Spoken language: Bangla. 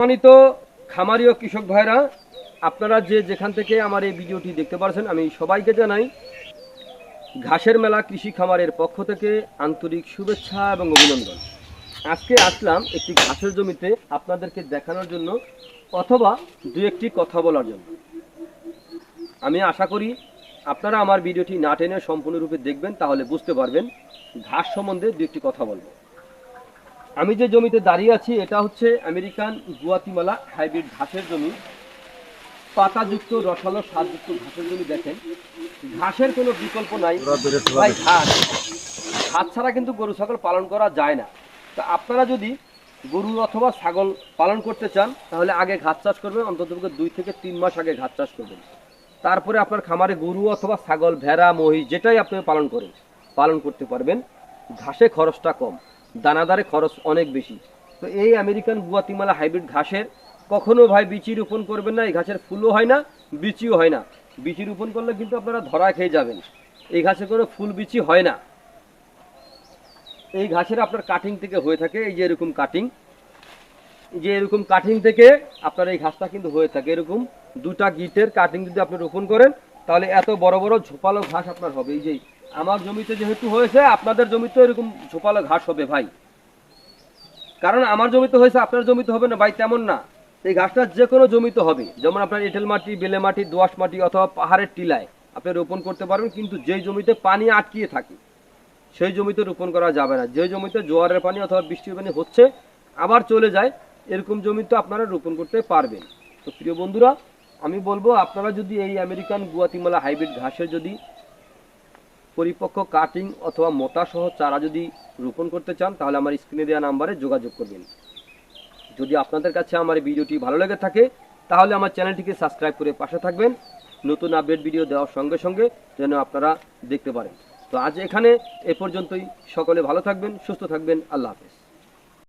সম্মানিত খামারি ও কৃষক ভাইরা, আপনারা যেখান থেকে আমার এই ভিডিওটি দেখতে পাচ্ছেন, আমি সবাইকে জানাই ঘাসের মেলা কৃষি খামারের পক্ষ থেকে আন্তরিক শুভেচ্ছা এবং অভিনন্দন। আজকে আসলাম একটি ঘাসের জমিতে আপনাদেরকে দেখানোর জন্য অথবা দু একটি কথা বলার জন্য। আমি আশা করি আপনারা আমার ভিডিওটি না টেনে সম্পূর্ণরূপে দেখবেন, তাহলে বুঝতে পারবেন ঘাস সম্বন্ধে দু একটি কথা বলবো। আমি যে জমিতে দাঁড়িয়ে আছি এটা হচ্ছে আমেরিকান গুয়াতিমালা হাইব্রিড ঘাসের জমি। পাতাযুক্ত রসালো স্বাদযুক্ত ঘাসের জমি। দেখেন, ঘাসের কোনো বিকল্প নাই ভাই। ঘাস ছাড়া কিন্তু গরু ছাগল পালন করা যায় না। তো আপনারা যদি গরু অথবা ছাগল পালন করতে চান তাহলে আগে ঘাস চাষ করবেন, অন্তত 2 থেকে 3 মাস আগে ঘাস চাষ করবেন। তারপরে আপনার খামারে গরু অথবা ছাগল, ভেড়া, মহিষ যেটাই আপনি পালন করতে পারবেন। ঘাসে খরচটা কম, দানাদারে খরচ অনেক বেশি। তো এই আমেরিকান গুয়াতিমালা হাইব্রিড ঘাসের কখনো ভাই বিচি রোপণ করবেন না। এই ঘাসের ফুলও হয় না, বিচিও হয় না। বিচি রোপণ করলে কিন্তু আপনারা ধরা খেয়ে যাবেন। এই ঘাসে কোনো ফুল বিচি হয় না। এই ঘাসের আপনার কাটিং থেকে হয়ে থাকে, এই যে এরকম কাটিং, এরকম কাটিং থেকে আপনার এই ঘাসটা কিন্তু হয়ে থাকে। এরকম 2টা গিটের কাটিং যদি আপনি রোপণ করেন তাহলে এত বড় বড় ঝোপালো ঘাস আপনার হবে। এই যে আমার জমিতে যেহেতু হয়েছে, আপনাদের জমিতে এরকম ঝোপালো ঘাস হবে ভাই। কারণ আমার জমিতে হয়েছে আপনার জমিতে হবে না ভাই, তেমন না। এই ঘাসটা যে কোনো জমিতে হবে। যেমন আপনার এঁটেল মাটি, বেলে মাটি, দোআঁশ মাটি অথবা পাহাড়ের টিলায় আপনি রোপণ করতে পারবেন। কিন্তু যেই জমিতে পানি আটকিয়ে থাকে সেই জমিতে রোপণ করা যাবে না। যে জমিতে জোয়ারের পানি অথবা বৃষ্টির পানি হচ্ছে আবার চলে যায়, এরকম জমিতে আপনারা রোপণ করতে পারবেন। তো প্রিয় বন্ধুরা, আমি বলবো আপনারা যদি এই আমেরিকান গুয়াতিমালা হাইব্রিড ঘাসের যদি পরিপক্ক কাটিং অথবা মোটা সহ চারা যদি রোপণ করতে চান তাহলে আমার স্ক্রিনে দেওয়া নাম্বারে যোগাযোগ করবেন। যদি আপনাদের কাছে আমার এই ভিডিওটি ভালো লেগে থাকে তাহলে আমার চ্যানেলটিকে সাবস্ক্রাইব করে পাশে থাকবেন, নতুন আপডেট ভিডিও দেওয়ার সঙ্গে সঙ্গে যেন আপনারা দেখতে পারেন। তো আজ এখানে এ পর্যন্তই। সকলে ভালো থাকবেন, সুস্থ থাকবেন। আল্লাহ হাফেজ।